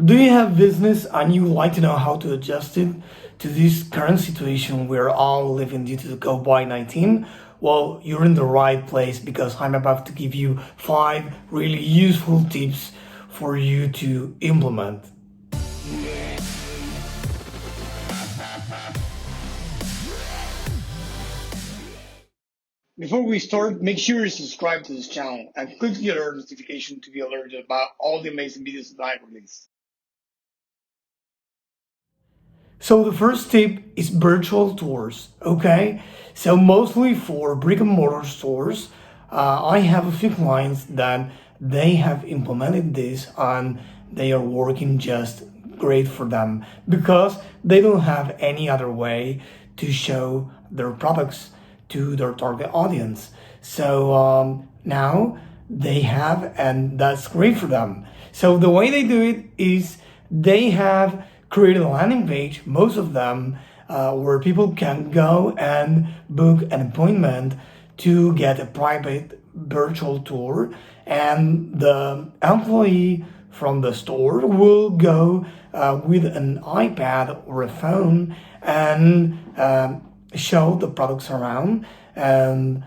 Do you have business and you would like to know how to adjust it to this current situation we're all living due to the COVID-19? Well, you're in the right place because I'm about to give you 5 really useful tips for you to implement. Before we start, make sure you subscribe to this channel and click the alert notification to be alerted about all the amazing videos that I release. So the first tip is virtual tours, okay? So mostly for brick and mortar stores, I have a few clients that they have implemented this and they are working just great for them because they don't have any other way to show their products to their target audience. So now they have, and that's great for them. So the way they do it is they have created a landing page, most of them, where people can go and book an appointment to get a private virtual tour, and the employee from the store will go with an iPad or a phone and show the products around, and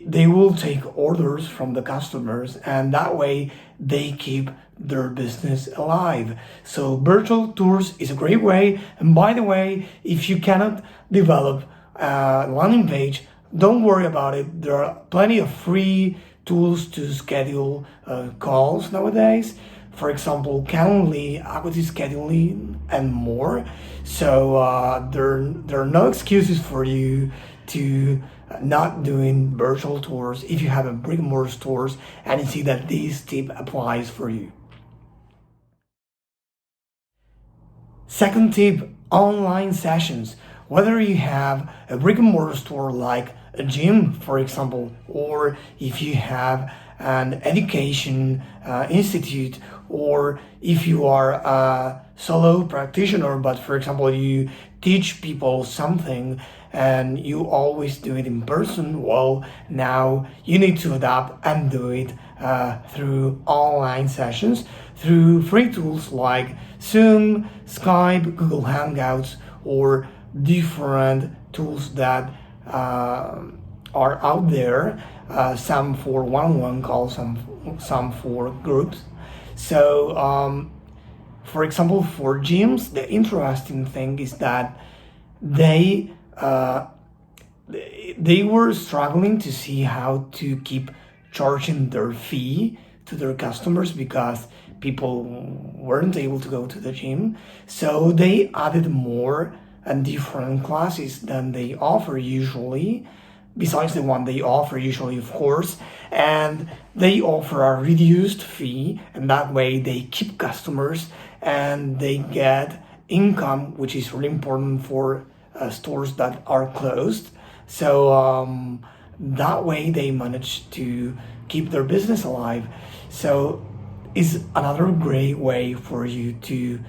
they will take orders from the customers, and that way they keep their business alive. So virtual tours is a great way. And by the way, if you cannot develop a landing page, don't worry about it. There are plenty of free tools to schedule calls nowadays. For example, Calendly, Equity Scheduling, and more. So there are no excuses for you to not doing virtual tours if you have a brick and mortar stores and you see that this tip applies for you. Second tip, online sessions. Whether you have a brick and mortar store like a gym, for example, or if you have an education institute, or if you are a solo practitioner, but for example, you teach people something and you always do it in person, well, now you need to adapt and do it through online sessions, through free tools like Zoom, Skype, Google Hangouts, or different tools that are out there, some for one-on-one calls, some for groups. So, for example, for gyms, the interesting thing is that they they were struggling to see how to keep charging their fee to their customers because people weren't able to go to the gym. So they added more and different classes than they offer usually, besides the one they offer usually, of course, and they offer a reduced fee, and that way they keep customers and they get income, which is really important for stores that are closed. So that way they manage to keep their business alive. So it's another great way for you to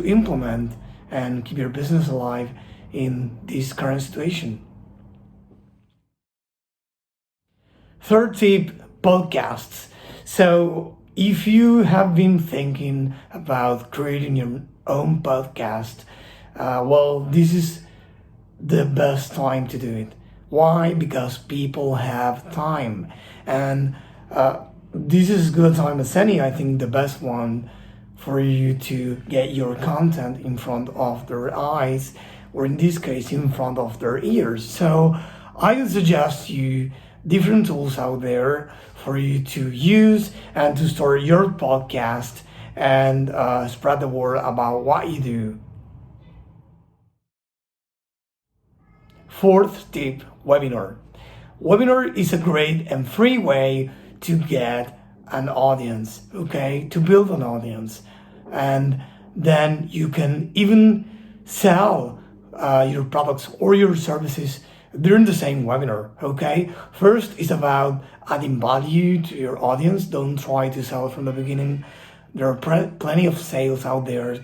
implement and keep your business alive in this current situation. Third tip, podcasts. So if you have been thinking about creating your own podcast, well, this is the best time to do it. Why? Because people have time, and this is as good a time as any. I think the best one for you to get your content in front of their eyes, or in this case, in front of their ears. So I would suggest you different tools out there for you to use and to start your podcast and spread the word about what you do. Fourth tip, webinar. Webinar is a great and free way to get an audience, okay, to build an audience. And then you can even sell your products or your services during the same webinar, okay? First is about adding value to your audience. Don't try to sell from the beginning. There are plenty of sales out there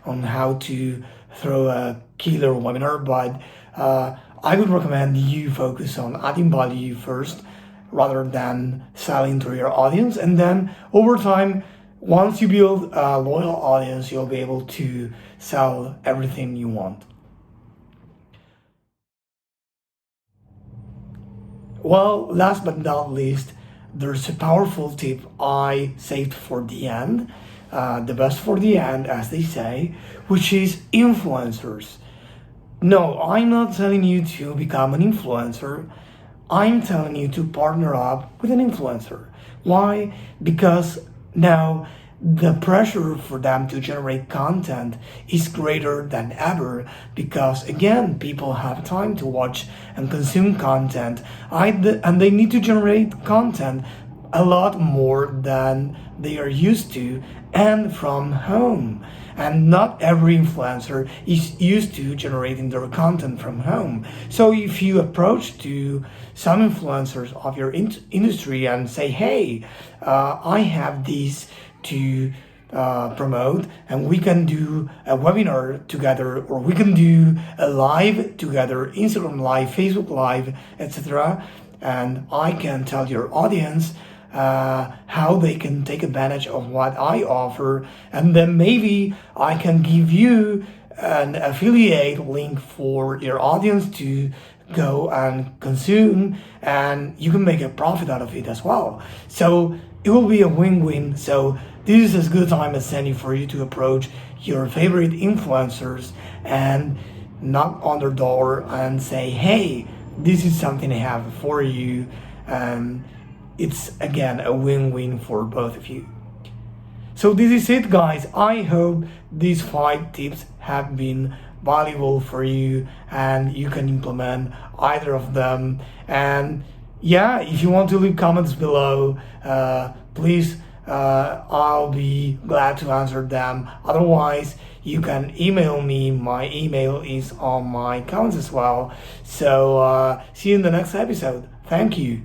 on how to throw a killer webinar, but I would recommend you focus on adding value first rather than selling to your audience. And then over time, Once you build a loyal audience, you'll be able to sell everything you want. Well, last but not least, there's a powerful tip I saved for the end, the best for the end, as they say, which is influencers. No, I'm not telling you to become an influencer. I'm telling you to partner up with an influencer. Why? Because now the pressure for them to generate content is greater than ever because again people have time to watch and consume content and they need to generate content a lot more than they are used to and from home. And not every influencer is used to generating their content from home. So if you approach to some influencers of your industry and say, hey, I have these to promote, and we can do a webinar together, or we can do a live together, Instagram live, Facebook live, etc. And I can tell your audience how they can take advantage of what I offer, and then maybe I can give you an affiliate link for your audience to go and consume, and you can make a profit out of it as well. So it will be a win-win. So this is as good a time as any for you to approach your favorite influencers and knock on their door and say, hey, this is something I have for you. It's again a win-win for both of you. So this is it, guys. I hope these 5 tips have been valuable for you and you can implement either of them. And yeah, if you want to leave comments below, please, I'll be glad to answer them. Otherwise, you can email me. My email is on my comments as well. So see you in the next episode. Thank you.